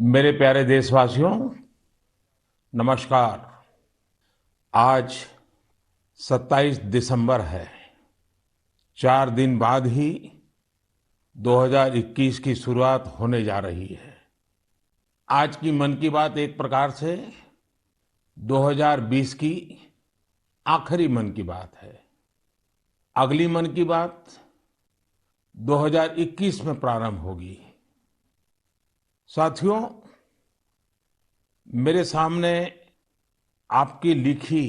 मेरे प्यारे देशवासियों, नमस्कार। आज 27 दिसंबर है। 4 दिन बाद ही 2021 की शुरुआत होने जा रही है। आज की मन की बात एक प्रकार से 2020 की आखिरी मन की बात है। अगली मन की बात 2021 में प्रारंभ होगी। साथियों, मेरे सामने आपकी लिखी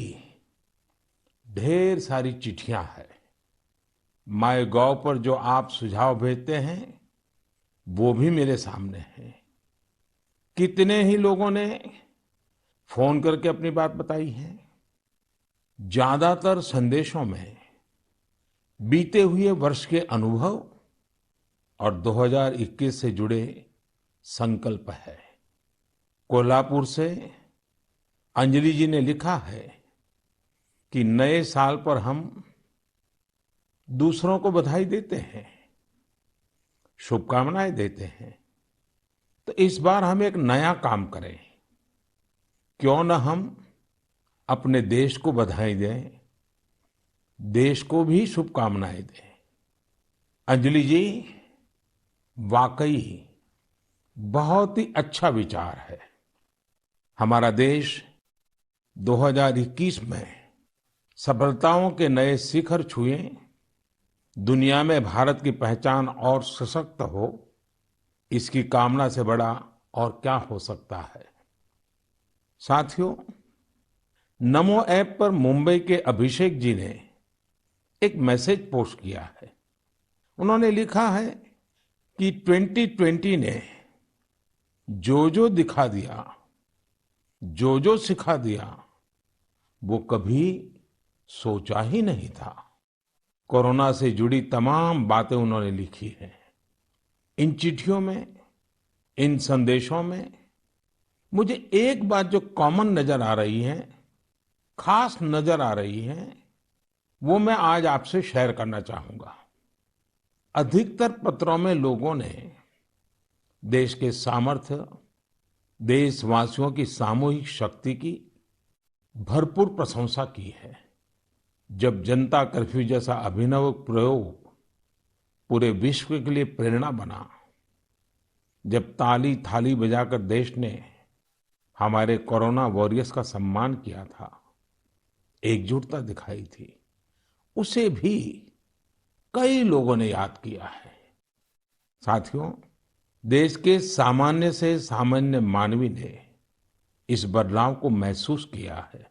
ढेर सारी चिट्ठियां हैं। माय गॉव पर जो आप सुझाव भेजते हैं वो भी मेरे सामने हैं। कितने ही लोगों ने फोन करके अपनी बात बताई है। ज्यादातर संदेशों में बीते हुए वर्ष के अनुभव और 2021 से जुड़े संकल्प है। कोल्हापुर से अंजलि जी ने लिखा है कि नए साल पर हम दूसरों को बधाई देते हैं, शुभकामनाएं देते हैं। तो इस बार हम एक नया काम करें। क्यों न हम अपने देश को बधाई दें, देश को भी शुभकामनाएं दें। अंजलि जी, वाकई बहुत ही अच्छा विचार है। हमारा देश 2021 में सफलताओं के नए शिखर छुए, दुनिया में भारत की पहचान और सशक्त हो, इसकी कामना से बड़ा और क्या हो सकता है। साथियों, नमो ऐप पर मुंबई के अभिषेक जी ने एक मैसेज पोस्ट किया है। उन्होंने लिखा है कि 2020 ने जो जो दिखा दिया, जो जो सिखा दिया, वो कभी सोचा ही नहीं था। कोरोना से जुड़ी तमाम बातें उन्होंने लिखी हैं। इन चिट्ठियों में, इन संदेशों में मुझे एक बात जो कॉमन नजर आ रही है, खास नजर आ रही है, वो मैं आज आपसे शेयर करना चाहूंगा। अधिकतर पत्रों में लोगों ने देश के सामर्थ्य, देशवासियों की सामूहिक शक्ति की भरपूर प्रशंसा की है। जब जनता कर्फ्यू जैसा अभिनव प्रयोग पूरे विश्व के लिए प्रेरणा बना, जब ताली थाली बजाकर देश ने हमारे कोरोना वॉरियर्स का सम्मान किया था, एकजुटता दिखाई थी, उसे भी कई लोगों ने याद किया है। साथियों, देश के सामान्य से सामान्य मानवी ने इस बदलाव को महसूस किया है।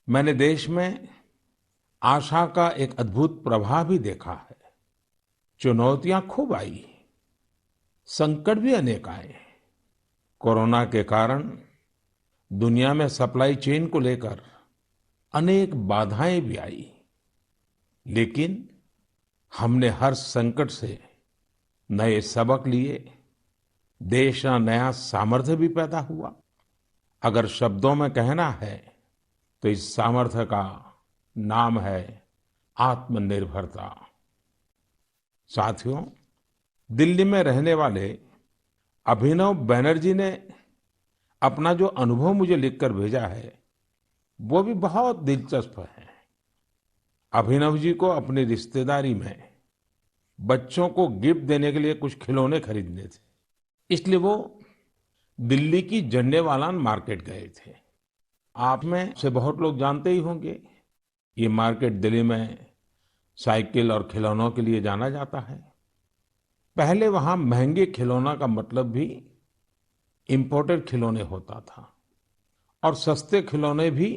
मैंने देश में आशा का एक अद्भुत प्रभाव भी देखा है। चुनौतियां खूब आई, संकट भी अनेक आए। कोरोना के कारण दुनिया में सप्लाई चेन को लेकर अनेक बाधाएं भी आई, लेकिन हमने हर संकट से नए सबक लिए। देश का नया सामर्थ्य भी पैदा हुआ। अगर शब्दों में कहना है तो इस सामर्थ्य का नाम है आत्मनिर्भरता। साथियों, दिल्ली में रहने वाले अभिनव बैनर्जी ने अपना जो अनुभव मुझे लिखकर भेजा है वो भी बहुत दिलचस्प है। अभिनव जी को अपनी रिश्तेदारी में बच्चों को गिफ्ट देने के लिए कुछ खिलौने खरीदने थे, इसलिए वो दिल्ली की झंडेवालान मार्केट गए थे। आप में से बहुत लोग जानते ही होंगे, ये मार्केट दिल्ली में साइकिल और खिलौनों के लिए जाना जाता है। पहले वहां महंगे खिलौना का मतलब भी इंपोर्टेड खिलौने होता था और सस्ते खिलौने भी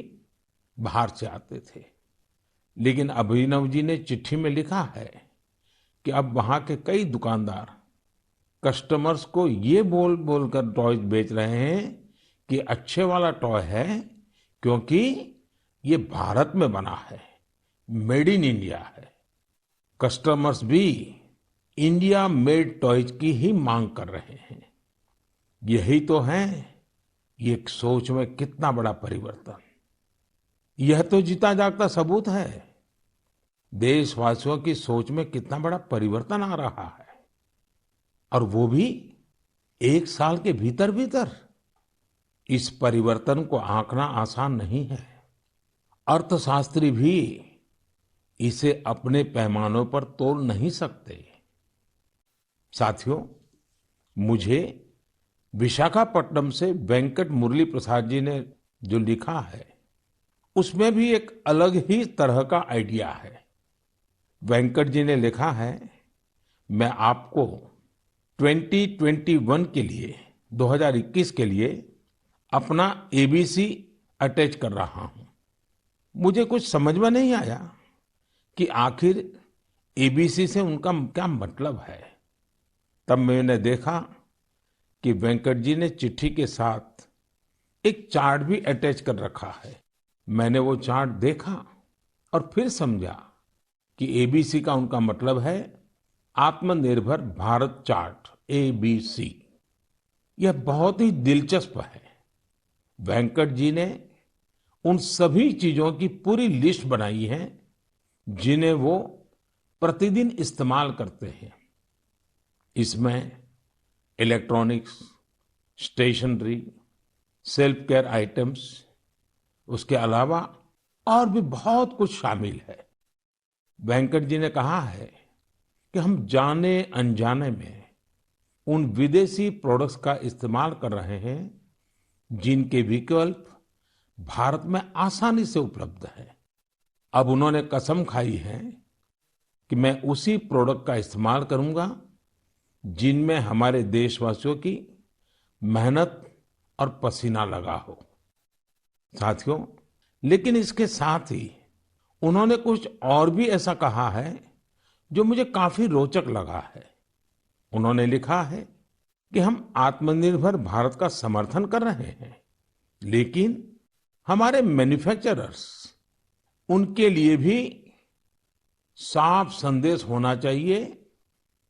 बाहर से आते थे। लेकिन अभिनव जी ने चिट्ठी में लिखा है कि अब वहां के कई दुकानदार कस्टमर्स को ये बोल बोल कर टॉयज बेच रहे हैं कि अच्छे वाला टॉय है क्योंकि ये भारत में बना है, मेड इन इंडिया है। कस्टमर्स भी इंडिया मेड टॉयज की ही मांग कर रहे हैं। यही तो है, ये सोच में कितना बड़ा परिवर्तन। यह तो जीता जागता सबूत है देशवासियों की सोच में कितना बड़ा परिवर्तन आ रहा है, और वो भी एक साल के भीतर भीतर। इस परिवर्तन को आंकना आसान नहीं है। अर्थशास्त्री भी इसे अपने पैमानों पर तोल नहीं सकते। साथियों, मुझे विशाखापट्टनम से वेंकट मुरली प्रसाद जी ने जो लिखा है, उसमें भी एक अलग ही तरह का आइडिया है। वेंकट जी ने लिखा है, मैं आपको 2021 के लिए 2021 के लिए अपना एबीसी अटैच कर रहा हूं। मुझे कुछ समझ में नहीं आया कि आखिर एबीसी से उनका क्या मतलब है। तब मैंने देखा कि वेंकट जी ने चिट्ठी के साथ एक चार्ट भी अटैच कर रखा है। मैंने वो चार्ट देखा और फिर समझा कि एबीसी का उनका मतलब है आत्मनिर्भर भारत चार्ट, एबीसी। यह बहुत ही दिलचस्प है। वेंकट जी ने उन सभी चीजों की पूरी लिस्ट बनाई है जिन्हें वो प्रतिदिन इस्तेमाल करते हैं। इसमें electronics, stationery, self care items, उसके अलावा और भी बहुत कुछ शामिल है। वेंकट जी ने कहा है कि हम जाने अनजाने में उन विदेशी प्रोडक्ट्स का इस्तेमाल कर रहे हैं जिनके विकल्प भारत में आसानी से उपलब्ध है। अब उन्होंने कसम खाई है कि मैं उसी प्रोडक्ट का इस्तेमाल करूंगा जिनमें हमारे देशवासियों की मेहनत और पसीना लगा हो। साथियों, लेकिन इसके साथ ही उन्होंने कुछ और भी ऐसा कहा है जो मुझे काफी रोचक लगा है। उन्होंने लिखा है कि हम आत्मनिर्भर भारत का समर्थन कर रहे हैं, लेकिन हमारे मैन्युफैक्चरर्स, उनके लिए भी साफ संदेश होना चाहिए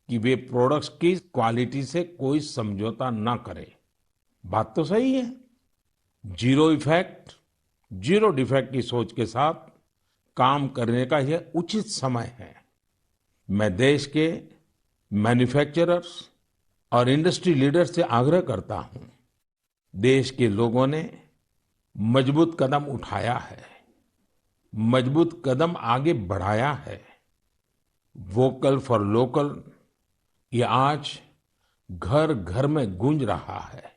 कि वे प्रोडक्ट्स की क्वालिटी से कोई समझौता ना करें। बात तो सही है। जीरो इफेक्ट, जीरो डिफेक्ट की सोच के साथ काम करने का यह उचित समय है। मैं देश के मैन्युफैक्चरर्स और इंडस्ट्री लीडर्स से आग्रह करता हूं, देश के लोगों ने मजबूत कदम उठाया है, मजबूत कदम आगे बढ़ाया है। वोकल फॉर लोकल ये आज घर घर में गूंज रहा है।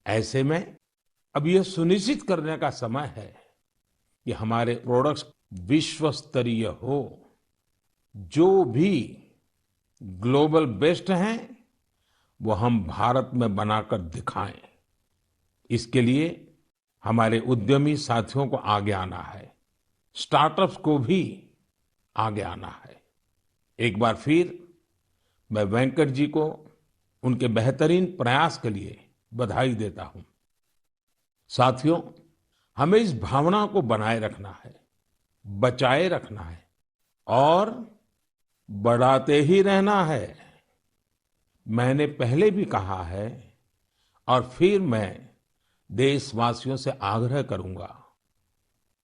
ऐसे में अब यह सुनिश्चित करने का समय है कि हमारे प्रोडक्ट्स विश्व स्तरीय हो। जो भी ग्लोबल बेस्ट हैं वो हम भारत में बनाकर दिखाएं। इसके लिए हमारे उद्यमी साथियों को आगे आना है, स्टार्टअप्स को भी आगे आना है। एक बार फिर मैं वेंकट जी को उनके बेहतरीन प्रयास के लिए बधाई देता हूं। साथियों, हमें इस भावना को बनाए रखना है, बचाए रखना है और बढ़ाते ही रहना है। मैंने पहले भी कहा है और फिर मैं देशवासियों से आग्रह करूंगा,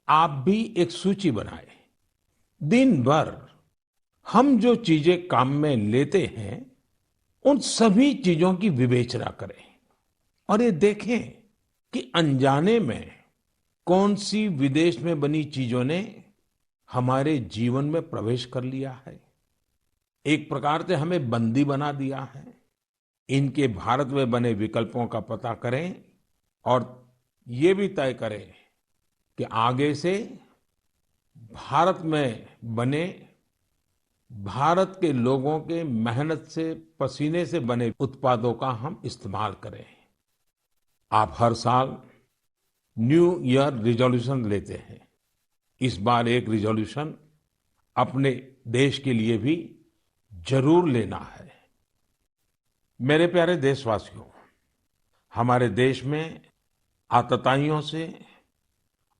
आप भी एक सूची बनाएं। दिन भर हम जो चीजें काम में लेते हैं उन सभी चीजों की विवेचना करें और ये देखें कि अनजाने में कौन सी विदेश में बनी चीजों ने हमारे जीवन में प्रवेश कर लिया है, एक प्रकार से हमें बंदी बना दिया है। इनके भारत में बने विकल्पों का पता करें और ये भी तय करें कि आगे से भारत में बने, भारत के लोगों के मेहनत से, पसीने से बने उत्पादों का हम इस्तेमाल करें। आप हर साल न्यू ईयर रिजोल्यूशन लेते हैं। इस बार एक रिजोल्यूशन अपने देश के लिए भी जरूर लेना है। मेरे प्यारे देशवासियों, हमारे देश में आतताइयों से,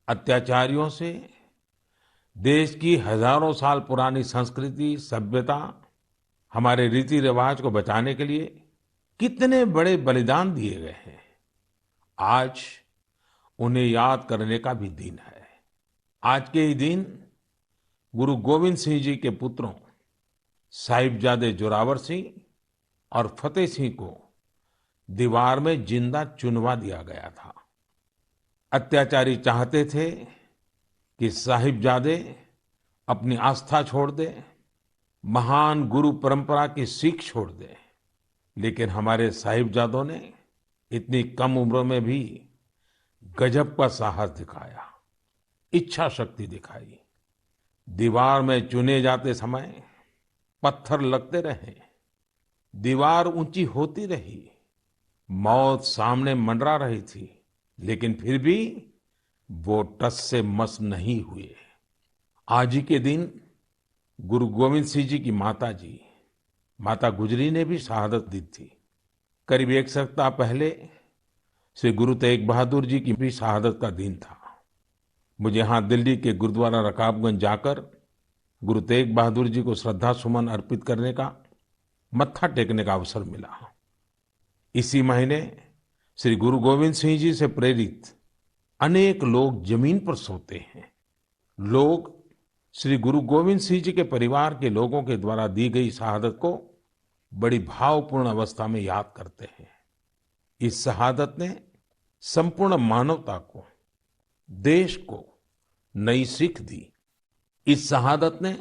अत्याचारियों से, देश की हजारों साल पुरानी संस्कृति, सभ्यता, हमारे रीति रिवाज को बचाने के लिए कितने बड़े बलिदान दिए गए हैं। आज उन्हें याद करने का भी दिन है। आज के ही दिन गुरु गोविंद सिंह जी के पुत्रों साहिबजादे जोरावर सिंह और फतेह सिंह को दीवार में जिंदा चुनवा दिया गया था। अत्याचारी चाहते थे कि साहिबजादे अपनी आस्था छोड़ दे, महान गुरु परंपरा की सीख छोड़ दे, लेकिन हमारे साहिबजादों ने इतनी कम उम्र में भी गजब का साहस दिखाया, इच्छा शक्ति दिखाई। दीवार में चुने जाते समय पत्थर लगते रहे, दीवार ऊंची होती रही, मौत सामने मंडरा रही थी, लेकिन फिर भी वो टस से मस नहीं हुए। आज ही के दिन गुरु गोविंद सिंह जी की माता जी, माता गुजरी ने भी शहादत दी थी। करीब एक सप्ताह पहले श्री गुरु तेग बहादुर जी की भी शहादत का दिन था। मुझे यहाँ दिल्ली के गुरुद्वारा रकाबगंज जाकर गुरु तेग बहादुर जी को श्रद्धा सुमन अर्पित करने का, मत्था टेकने का अवसर मिला। इसी महीने श्री गुरु गोविंद सिंह जी से प्रेरित अनेक लोग जमीन पर सोते हैं। लोग श्री गुरु गोविंद सिंह जी के परिवार के लोगों के द्वारा दी गई शहादत को बड़ी भावपूर्ण अवस्था में याद करते हैं। इस शहादत ने संपूर्ण मानवता को, देश को नई सीख दी। इस शहादत ने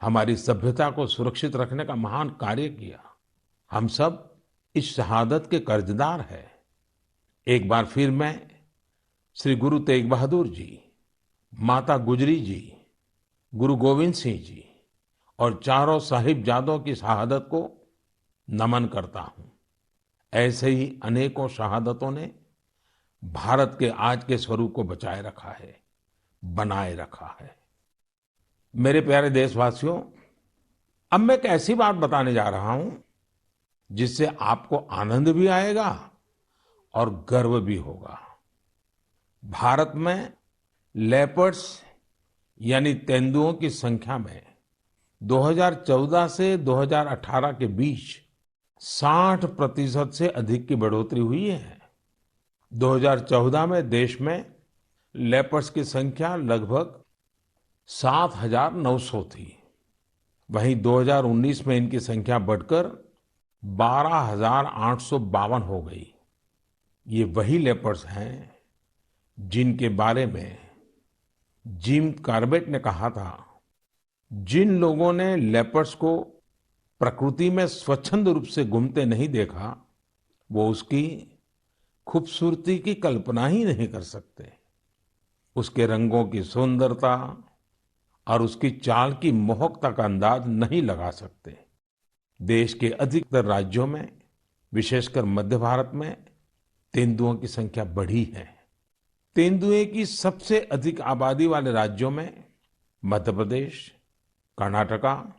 हमारी सभ्यता को सुरक्षित रखने का महान कार्य किया। हम सब इस शहादत के कर्जदार हैं। एक बार फिर मैं श्री गुरु तेग बहादुर जी, माता गुजरी जी, गुरु गोविंद सिंह जी और चारों साहिबजादों की शहादत को नमन करता हूं। ऐसे ही अनेकों शहादतों ने भारत के आज के स्वरूप को बचाए रखा है, बनाए रखा है। मेरे प्यारे देशवासियों, अब मैं एक ऐसी बात बताने जा रहा हूं जिससे आपको आनंद भी आएगा और गर्व भी होगा। भारत में लेपर्ड्स यानी तेंदुओं की संख्या में 2014 से 2018 के बीच 60% से अधिक की बढ़ोतरी हुई है। 2014 में देश में लेपर्ड्स की संख्या लगभग 7,900 थी। वहीं 2019 में इनकी संख्या बढ़कर 12,852 हो गई। ये वही लेपर्ड्स हैं जिनके बारे में जिम कॉर्बेट ने कहा था, जिन लोगों ने लेपर्ड्स को प्रकृति में स्वच्छंद रूप से घूमते नहीं देखा, वो उसकी खूबसूरती की कल्पना ही नहीं कर सकते। उसके रंगों की सुंदरता और उसकी चाल की मोहकता का अंदाज नहीं लगा सकते। देश के अधिकतर राज्यों में, विशेषकर मध्य भारत में, तेंदुओं की संख्या बढ़ी है। तेंदुए की सबसे अधिक आबादी वाले राज्यों में मध्य प्रदेश, कर्नाटका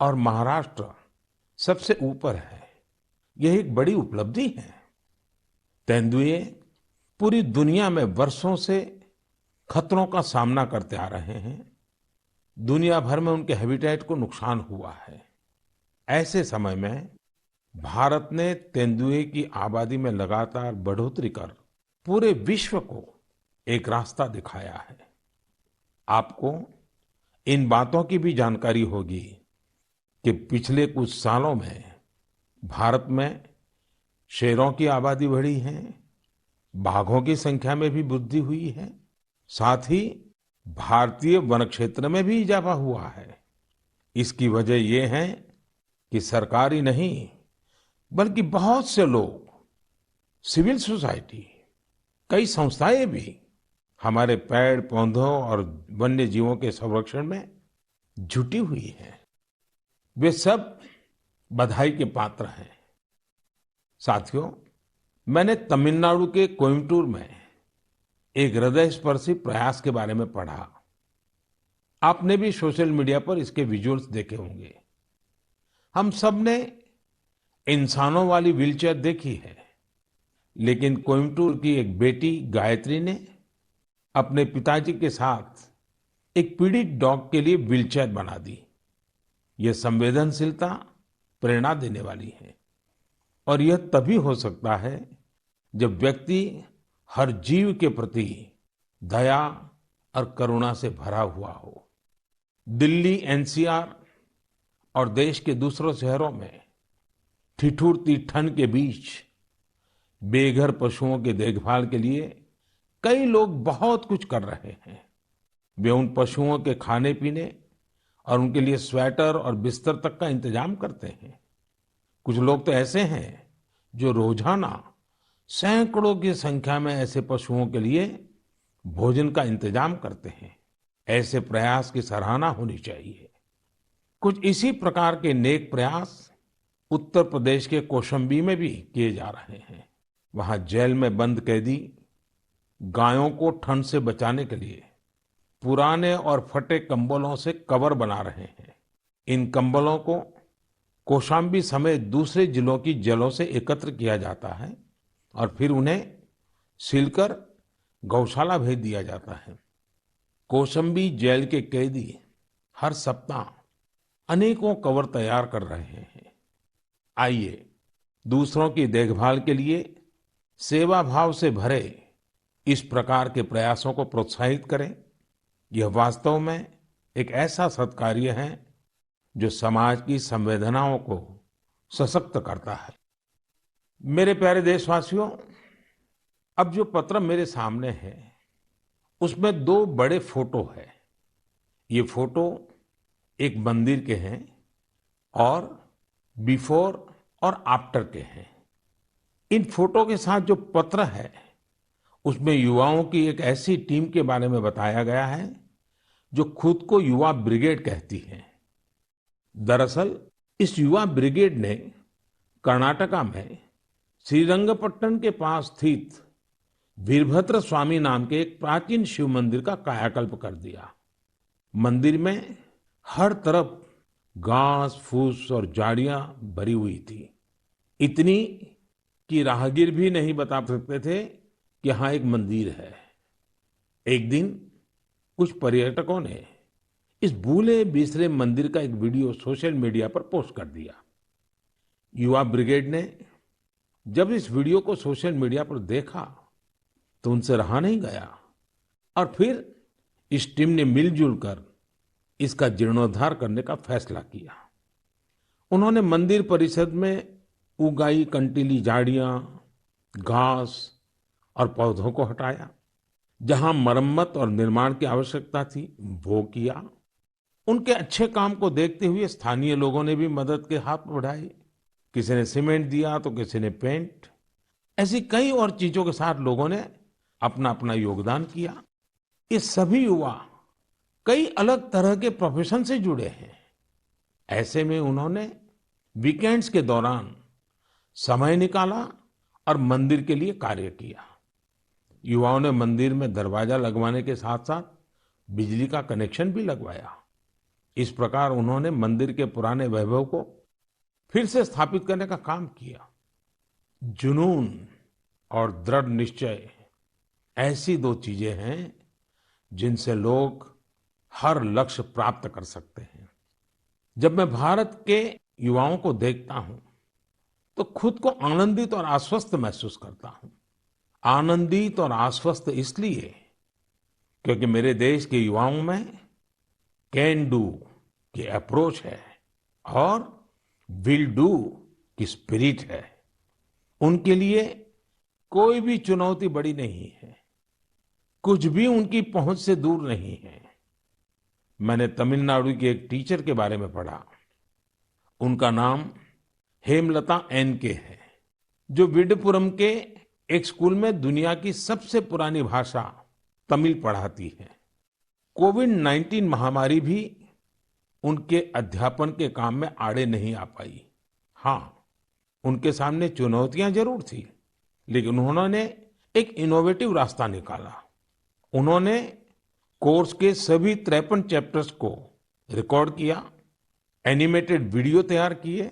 और महाराष्ट्र सबसे ऊपर है। यह एक बड़ी उपलब्धि है। तेंदुए पूरी दुनिया में वर्षों से खतरों का सामना करते आ रहे हैं। दुनिया भर में उनके हैबिटेट को नुकसान हुआ है। ऐसे समय में भारत ने तेंदुए की आबादी में लगातार बढ़ोतरी कर पूरे विश्व को एक रास्ता दिखाया है। आपको इन बातों की भी जानकारी होगी कि पिछले कुछ सालों में भारत में शेरों की आबादी बढ़ी है, बाघों की संख्या में भी वृद्धि हुई है, साथ ही भारतीय वन क्षेत्र में भी इजाफा हुआ है। इसकी वजह ये है कि सरकारी नहीं, बल्कि बहुत से लोग, सिविल सोसाइटी, कई संस्थाएं भी हमारे पेड़ पौधों और वन्य जीवों के संरक्षण में जुटी हुई हैं। वे सब बधाई के पात्र हैं। साथियों, मैंने तमिलनाडु के कोयम्बटूर में एक हृदयस्पर्शी प्रयास के बारे में पढ़ा। आपने भी सोशल मीडिया पर इसके विजुअल्स देखे होंगे। हम सब ने इंसानों वाली व्हीलचेयर देखी है, लेकिन कोयम्बटूर की एक बेटी गायत्री ने अपने पिताजी के साथ एक पीड़ित डॉग के लिए व्हीलचेयर बना दी। यह संवेदनशीलता प्रेरणा देने वाली है और यह तभी हो सकता है जब व्यक्ति हर जीव के प्रति दया और करुणा से भरा हुआ हो। दिल्ली एनसीआर और देश के दूसरों शहरों में ठिठुरती ठंड के बीच बेघर पशुओं की देखभाल के लिए कई लोग बहुत कुछ कर रहे हैं। वे उन पशुओं के खाने पीने और उनके लिए स्वेटर और बिस्तर तक का इंतजाम करते हैं। कुछ लोग तो ऐसे हैं जो रोजाना सैकड़ों की संख्या में ऐसे पशुओं के लिए भोजन का इंतजाम करते हैं। ऐसे प्रयास की सराहना होनी चाहिए। कुछ इसी प्रकार के नेक प्रयास उत्तर प्रदेश के कौशाम्बी में भी किए जा रहे हैं। वहां जेल में बंद कैदी गायों को ठंड से बचाने के लिए पुराने और फटे कंबलों से कवर बना रहे हैं। इन कंबलों को कौशाम्बी समेत दूसरे जिलों की जेलों से एकत्र किया जाता है और फिर उन्हें सिलकर गौशाला भेज दिया जाता है। कौशाम्बी जेल के कैदी हर सप्ताह अनेकों कवर तैयार कर रहे हैं। आइए दूसरों की देखभाल के लिए सेवा भाव से भरे इस प्रकार के प्रयासों को प्रोत्साहित करें। यह वास्तव में एक ऐसा सत्कार्य है जो समाज की संवेदनाओं को सशक्त करता है। मेरे प्यारे देशवासियों, अब जो पत्र मेरे सामने है उसमें दो बड़े फोटो है। ये फोटो एक मंदिर के हैं और बिफोर और आफ्टर के हैं। इन फोटो के साथ जो पत्र है उसमें युवाओं की एक ऐसी टीम के बारे में बताया गया है जो खुद को युवा ब्रिगेड कहती है। दरअसल इस युवा ब्रिगेड ने कर्नाटका में श्रीरंगपट्टन के पास स्थित वीरभद्र स्वामी नाम के एक प्राचीन शिव मंदिर का कायाकल्प कर दिया। मंदिर में हर तरफ घास फूस और झाड़ियां भरी हुई थी, इतनी कि राहगीर भी नहीं बता सकते थे कि यहाँ एक मंदिर है। एक दिन कुछ पर्यटकों ने इस भूले बिसरे मंदिर का एक वीडियो सोशल मीडिया पर पोस्ट कर दिया। युवा ब्रिगेड ने जब इस वीडियो को सोशल मीडिया पर देखा तो उनसे रहा नहीं गया और फिर इस टीम ने मिलजुल कर इसका जीर्णोद्धार करने का फैसला किया। उन्होंने मंदिर परिसर में उगाई कंटीली झाड़ियां, घास और पौधों को हटाया। जहां मरम्मत और निर्माण की आवश्यकता थी वो किया। उनके अच्छे काम को देखते हुए स्थानीय लोगों ने भी मदद के हाथ बढ़ाए। किसी ने सीमेंट दिया तो किसी ने पेंट। ऐसी कई और चीजों के साथ लोगों ने अपना अपना योगदान किया। ये सभी युवा कई अलग तरह के प्रोफेशन से जुड़े हैं। ऐसे में उन्होंने वीकेंड्स के दौरान समय निकाला और मंदिर के लिए कार्य किया। युवाओं ने मंदिर में दरवाजा लगवाने के साथ साथ बिजली का कनेक्शन भी लगवाया। इस प्रकार उन्होंने मंदिर के पुराने वैभव को फिर से स्थापित करने का काम किया। जुनून और दृढ़ निश्चय ऐसी दो चीजें हैं जिनसे लोग हर लक्ष्य प्राप्त कर सकते हैं। जब मैं भारत के युवाओं को देखता हूं तो खुद को आनंदित और आश्वस्त महसूस करता हूं। आनंदित और आश्वस्त इसलिए क्योंकि मेरे देश के युवाओं में कैन डू की अप्रोच है और विल डू की स्पिरिट है। उनके लिए कोई भी चुनौती बड़ी नहीं है, कुछ भी उनकी पहुंच से दूर नहीं है। मैंने तमिलनाडु के एक टीचर के बारे में पढ़ा। उनका नाम हेमलता एन.के. है, जो विडुपुरम के एक स्कूल में दुनिया की सबसे पुरानी भाषा तमिल पढ़ाती है। कोविड-19 महामारी भी उनके अध्यापन के काम में आड़े नहीं आ पाई। हाँ, उनके सामने चुनौतियां जरूर थी, लेकिन उन्होंने एक इनोवेटिव रास्ता निकाला। उन्होंने कोर्स के सभी 53 चैप्टर्स को रिकॉर्ड किया, एनिमेटेड वीडियो तैयार किए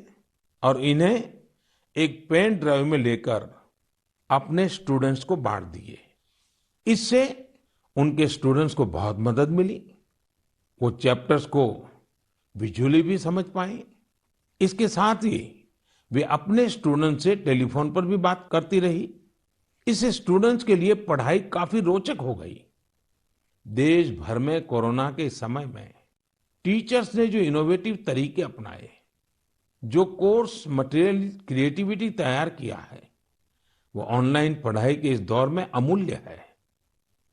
और इन्हें एक पेन ड्राइव में लेकर अपने स्टूडेंट्स को बांट दिए। इससे उनके स्टूडेंट्स को बहुत मदद मिली। वो चैप्टर्स को विजुअली भी समझ पाए। इसके साथ ही वे अपने स्टूडेंट्स से टेलीफोन पर भी बात करती रही। इससे स्टूडेंट्स के लिए पढ़ाई काफी रोचक हो गई। देश भर में कोरोना के समय में टीचर्स ने जो इनोवेटिव तरीके अपनाए, जो कोर्स मटेरियल क्रिएटिविटी तैयार किया है, वो ऑनलाइन पढ़ाई के इस दौर में अमूल्य है।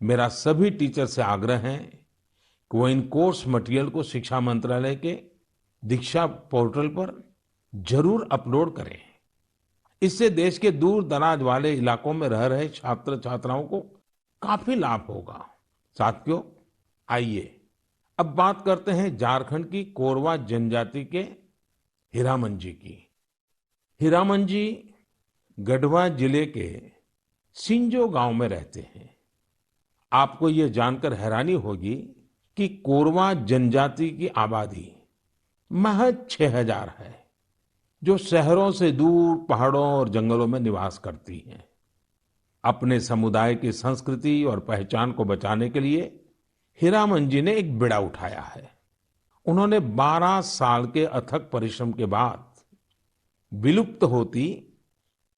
मेरा सभी टीचर से आग्रह है कि वो इन कोर्स मटेरियल को शिक्षा मंत्रालय के दीक्षा पोर्टल पर जरूर अपलोड करें। इससे देश के दूर दराज वाले इलाकों में रह रहे छात्र छात्राओं को काफी लाभ होगा। साथियों, आइए अब बात करते हैं झारखंड की कोरवा जनजाति के हीरामन जी की। हीरामन जी गढ़वा जिले के सिंजो गांव में रहते हैं। आपको ये जानकर हैरानी होगी कि कोरवा जनजाति की आबादी महज 6,000 है, जो शहरों से दूर पहाड़ों और जंगलों में निवास करती है। अपने समुदाय की संस्कृति और पहचान को बचाने के लिए हीरामन जी ने एक बीड़ा उठाया है। उन्होंने 12 साल के अथक परिश्रम के बाद विलुप्त होती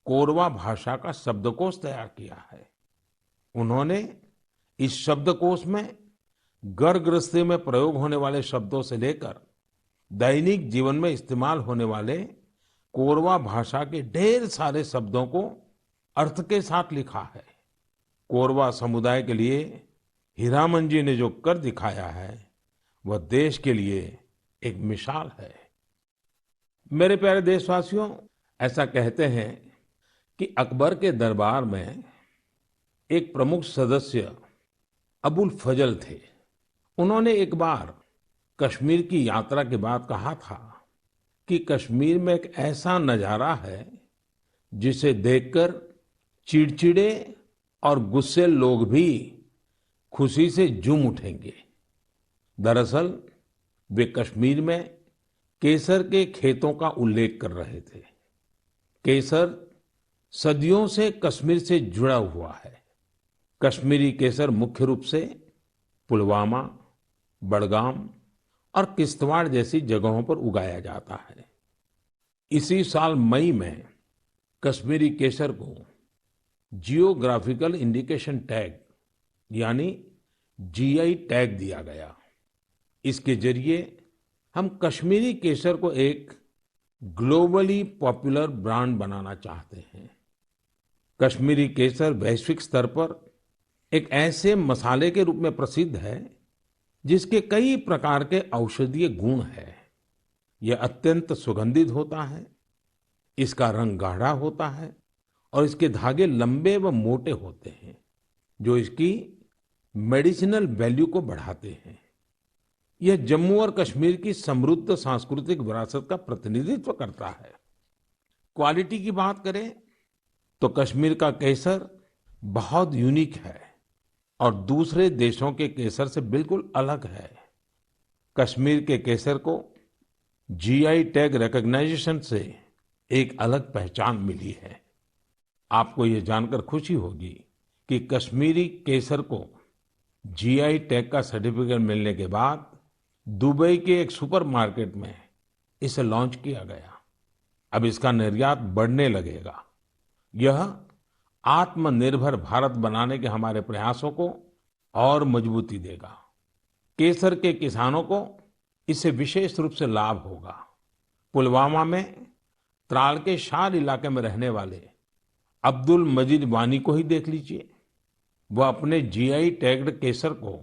कोरवा भाषा का शब्दकोश तैयार किया है। उन्होंने इस शब्दकोश में घर गृहस्थी में प्रयोग होने वाले शब्दों से लेकर दैनिक जीवन में इस्तेमाल होने वाले कोरवा भाषा के ढेर सारे शब्दों को अर्थ के साथ लिखा है। कोरवा समुदाय के लिए हीरामन जी ने जो कर दिखाया है, वह देश के लिए एक मिसाल है। मेरे प्यारे देशवासियों, ऐसा कहते हैं कि अकबर के दरबार में एक प्रमुख सदस्य अबुल फजल थे। उन्होंने एक बार कश्मीर की यात्रा के बाद कहा था कि कश्मीर में एक ऐसा नजारा है जिसे देखकर चिड़चिड़े और गुस्से लोग भी खुशी से झूम उठेंगे। दरअसल वे कश्मीर में केसर के खेतों का उल्लेख कर रहे थे। केसर सदियों से कश्मीर से जुड़ा हुआ है। कश्मीरी केसर मुख्य रूप से पुलवामा, बडगाम और किश्तवाड़ जैसी जगहों पर उगाया जाता है। इसी साल मई में कश्मीरी केसर को जियोग्राफिकल इंडिकेशन टैग यानी जीआई टैग दिया गया। इसके जरिए हम कश्मीरी केसर को एक ग्लोबली पॉपुलर ब्रांड बनाना चाहते हैं। कश्मीरी केसर वैश्विक स्तर पर एक ऐसे मसाले के रूप में प्रसिद्ध है जिसके कई प्रकार के औषधीय गुण हैं। यह अत्यंत सुगंधित होता है, इसका रंग गाढ़ा होता है और इसके धागे लंबे व मोटे होते हैं, जो इसकी मेडिसिनल वैल्यू को बढ़ाते हैं। यह जम्मू और कश्मीर की समृद्ध सांस्कृतिक विरासत का प्रतिनिधित्व करता है। क्वालिटी की बात करें तो कश्मीर का केसर बहुत यूनिक है और दूसरे देशों के केसर से बिल्कुल अलग है। कश्मीर के केसर को जीआई टैग रिकॉग्नाइजेशन से एक अलग पहचान मिली है। आपको ये जानकर खुशी होगी कि कश्मीरी केसर को जीआई टैग का सर्टिफिकेट मिलने के बाद दुबई के एक सुपरमार्केट में इसे लॉन्च किया गया। अब इसका निर्यात बढ़ने लगेगा। यह आत्मनिर्भर भारत बनाने के हमारे प्रयासों को और मजबूती देगा। केसर के किसानों को इससे विशेष रूप से लाभ होगा। पुलवामा में त्राल के शार इलाके में रहने वाले अब्दुल मजीद वानी को ही देख लीजिए। वह अपने जीआई टैग्ड केसर को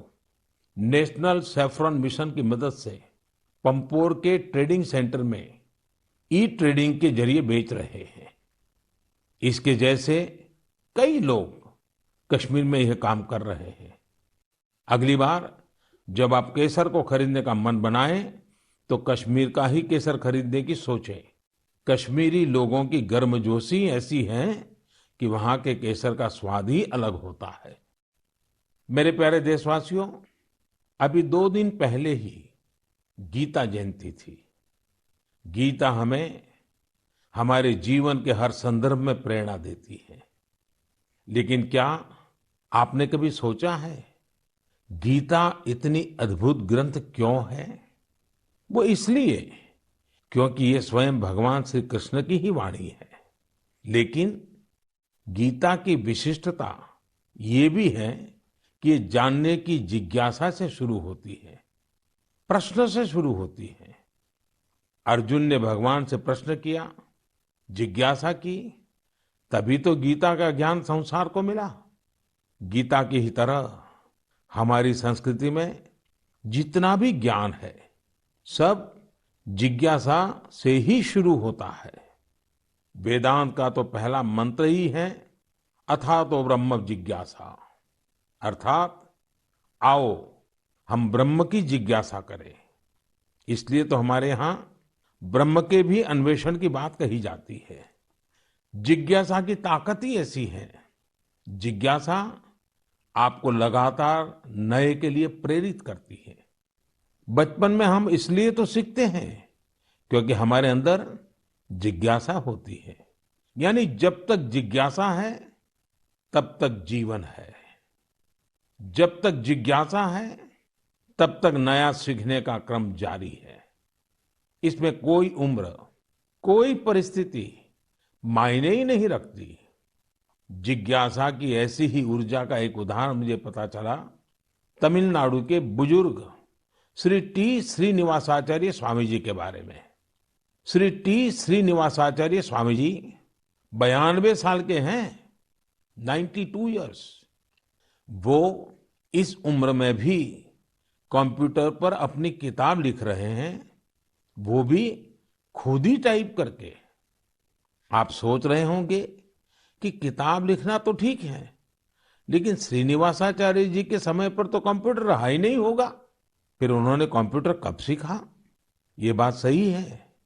नेशनल सैफरन मिशन की मदद से पंपोर के ट्रेडिंग सेंटर में ई ट्रेडिंग के जरिए बेच रहे हैं। इसके जैसे कई लोग कश्मीर में यह काम कर रहे हैं। अगली बार जब आप केसर को खरीदने का मन बनाएं तो कश्मीर का ही केसर खरीदने की सोचें। कश्मीरी लोगों की गर्मजोशी ऐसी है कि वहां के केसर का स्वाद ही अलग होता है। मेरे प्यारे देशवासियों, अभी 2 दिन पहले ही गीता जयंती थी। गीता हमें हमारे जीवन के हर संदर्भ में प्रेरणा देती है। लेकिन क्या आपने कभी सोचा है गीता इतनी अद्भुत ग्रंथ क्यों है? वो इसलिए क्योंकि ये स्वयं भगवान श्री कृष्ण की ही वाणी है। लेकिन गीता की विशिष्टता ये भी है कि ये जानने की जिज्ञासा से शुरू होती है, प्रश्न से शुरू होती है। अर्जुन ने भगवान से प्रश्न किया, जिज्ञासा की, तभी तो गीता का ज्ञान संसार को मिला। गीता की ही तरह हमारी संस्कृति में जितना भी ज्ञान है, सब जिज्ञासा से ही शुरू होता है। वेदांत का तो पहला मंत्र ही है अथातो ब्रह्म जिज्ञासा, अर्थात आओ हम ब्रह्म की जिज्ञासा करें। इसलिए तो हमारे यहाँ ब्रह्म के भी अन्वेषण की बात कही जाती है। जिज्ञासा की ताकत ही ऐसी है। जिज्ञासा आपको लगातार नए के लिए प्रेरित करती है। बचपन में हम इसलिए तो सीखते हैं क्योंकि हमारे अंदर जिज्ञासा होती है। यानी जब तक जिज्ञासा है तब तक जीवन है। जब तक जिज्ञासा है तब तक नया सीखने का क्रम जारी है। इसमें कोई उम्र, कोई परिस्थिति मायने ही नहीं रखती। जिज्ञासा की ऐसी ही ऊर्जा का एक उदाहरण मुझे पता चला तमिलनाडु के बुजुर्ग श्री टी श्रीनिवासाचार्य स्वामी जी के बारे में। श्री टी श्रीनिवासाचार्य स्वामी जी 92 साल के हैं, 92 इयर्स। वो इस उम्र में भी कंप्यूटर पर अपनी किताब लिख रहे हैं, वो भी खुद ही टाइप करके। आप सोच रहे होंगे कि किताब लिखना तो ठीक है, लेकिन श्रीनिवासाचार्य जी के समय पर तो कंप्यूटर रहा ही नहीं होगा। फिर उन्होंने कंप्यूटर कब सीखा? ये बात सही है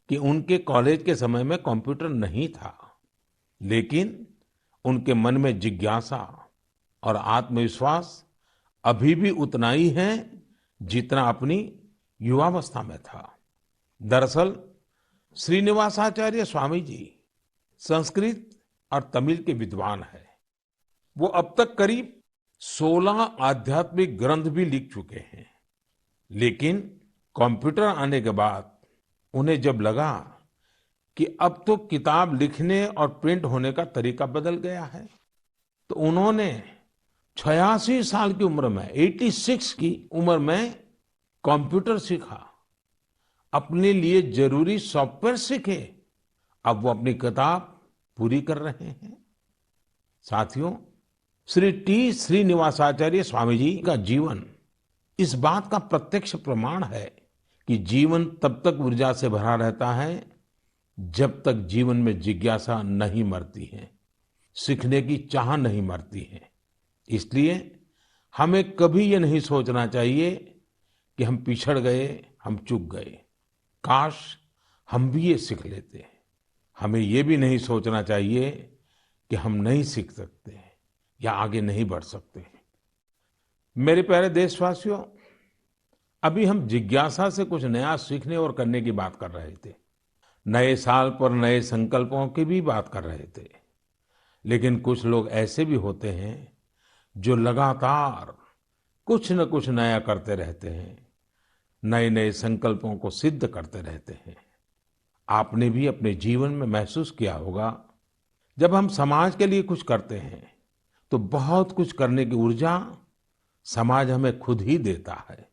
कि उनके कॉलेज के समय में कंप्यूटर नहीं था, लेकिन उनके मन में जिज्ञासा और आत्मविश्वास अभी भी उतना ही है जितना अपनी युवावस्था में था। दरअसल श्रीनिवासाचार्य स्वामी जी संस्कृत और तमिल के विद्वान हैं। वो अब तक करीब 16 आध्यात्मिक ग्रंथ भी लिख चुके हैं। लेकिन कंप्यूटर आने के बाद उन्हें जब लगा कि अब तो किताब लिखने और प्रिंट होने का तरीका बदल गया है, तो उन्होंने 86 साल की उम्र में, 86 की उम्र में कंप्यूटर सीखा, अपने लिए जरूरी सॉफ्टवेयर सीखे। अब वो अपनी किताब पूरी कर रहे हैं। साथियों, श्री टी श्रीनिवासाचार्य स्वामी जी का जीवन इस बात का प्रत्यक्ष प्रमाण है कि जीवन तब तक ऊर्जा से भरा रहता है जब तक जीवन में जिज्ञासा नहीं मरती है, सीखने की चाह नहीं मरती है। इसलिए हमें कभी ये नहीं सोचना चाहिए कि हम पिछड़ गए, हम चूक गए, काश हम भी ये सीख लेते। हमें ये भी नहीं सोचना चाहिए कि हम नहीं सीख सकते या आगे नहीं बढ़ सकते। मेरे प्यारे देशवासियों, अभी हम जिज्ञासा से कुछ नया सीखने और करने की बात कर रहे थे। नए साल पर नए संकल्पों की भी बात कर रहे थे। लेकिन कुछ लोग ऐसे भी होते हैं जो लगातार कुछ न कुछ नया करते रहते हैं, नए नए संकल्पों को सिद्ध करते रहते हैं। आपने भी अपने जीवन में महसूस किया होगा, जब हम समाज के लिए कुछ करते हैं तो बहुत कुछ करने की ऊर्जा समाज हमें खुद ही देता है।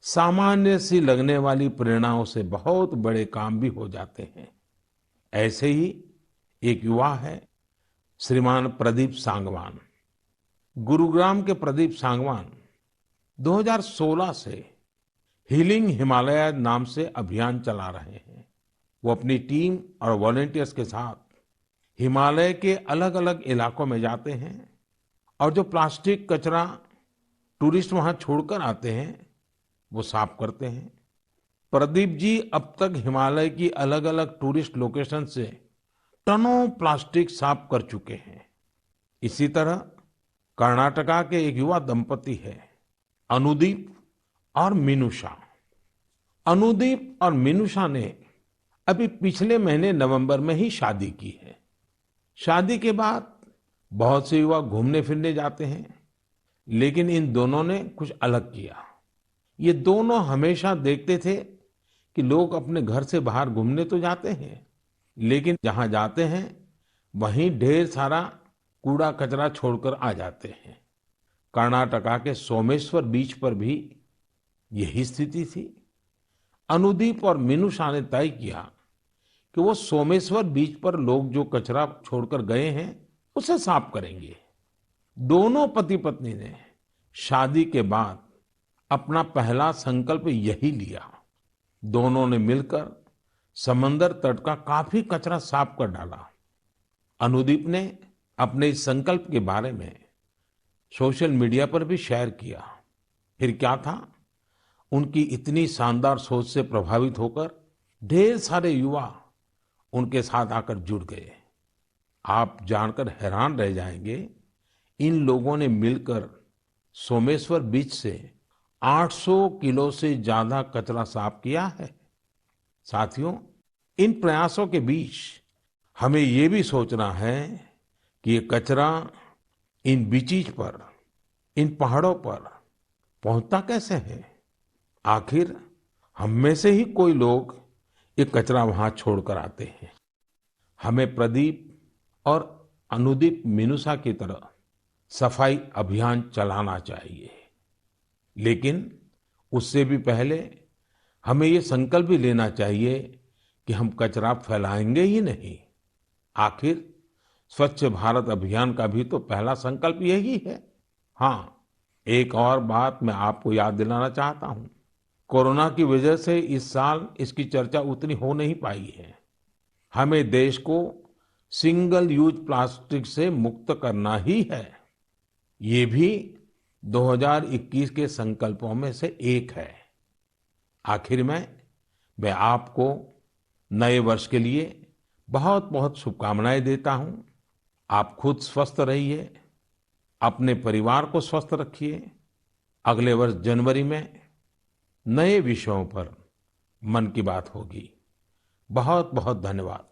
सामान्य सी लगने वाली प्रेरणाओं से बहुत बड़े काम भी हो जाते हैं। ऐसे ही एक युवा है श्रीमान प्रदीप सांगवान। गुरुग्राम के प्रदीप सांगवान 2016 से हीलिंग हिमालय नाम से अभियान चला रहे हैं। वो अपनी टीम और वॉलंटियर्स के साथ हिमालय के अलग अलग इलाकों में जाते हैं और जो प्लास्टिक कचरा टूरिस्ट वहां छोड़कर आते हैं वो साफ करते हैं। प्रदीप जी अब तक हिमालय की अलग अलग टूरिस्ट लोकेशन से टनों प्लास्टिक साफ कर चुके हैं। इसी तरह कर्नाटका के एक युवा दंपति है अनुदीप और मिनुषा। अनुदीप और मिनुषा ने अभी पिछले महीने नवंबर में ही शादी की है। शादी के बाद बहुत से युवा घूमने फिरने जाते हैं, लेकिन इन दोनों ने कुछ अलग किया। ये दोनों हमेशा देखते थे कि लोग अपने घर से बाहर घूमने तो जाते हैं, लेकिन जहां जाते हैं वहीं ढेर सारा कूड़ा कचरा छोड़कर आ जाते हैं। कर्नाटका के सोमेश्वर बीच पर भी यही स्थिति थी। अनुदीप और मिनुषा ने तय किया कि वो सोमेश्वर बीच पर लोग जो कचरा छोड़कर गए हैं उसे साफ करेंगे। दोनों पति पत्नी ने शादी के बाद अपना पहला संकल्प यही लिया। दोनों ने मिलकर समंदर तट का काफी कचरा साफ कर डाला। अनुदीप ने अपने इस संकल्प के बारे में सोशल मीडिया पर भी शेयर किया। फिर क्या था, उनकी इतनी शानदार सोच से प्रभावित होकर ढेर सारे युवा उनके साथ आकर जुड़ गए। आप जानकर हैरान रह जाएंगे, इन लोगों ने मिलकर सोमेश्वर बीच से 800 किलो से ज्यादा कचरा साफ किया है। साथियों, इन प्रयासों के बीच हमें ये भी सोचना है कि ये कचरा इन बीचीज पर, इन पहाड़ों पर पहुंचता कैसे है। आखिर हम में से ही कोई लोग ये कचरा वहां छोड़कर आते हैं। हमें प्रदीप और अनुदीप मिनूसा की तरह सफाई अभियान चलाना चाहिए, लेकिन उससे भी पहले हमें ये संकल्प भी लेना चाहिए कि हम कचरा फैलाएंगे ही नहीं। आखिर स्वच्छ भारत अभियान का भी तो पहला संकल्प यही है। हाँ, एक और बात मैं आपको याद दिलाना चाहता हूँ। कोरोना की वजह से इस साल इसकी चर्चा उतनी हो नहीं पाई है। हमें देश को सिंगल यूज प्लास्टिक से मुक्त करना ही है। ये भी 2021 के संकल्पों में से एक है। आखिर में मैं आपको नए वर्ष के लिए बहुत बहुत शुभकामनाएं देता हूं। आप खुद स्वस्थ रहिए, अपने परिवार को स्वस्थ रखिए। अगले वर्ष जनवरी में नए विषयों पर मन की बात होगी। बहुत बहुत धन्यवाद।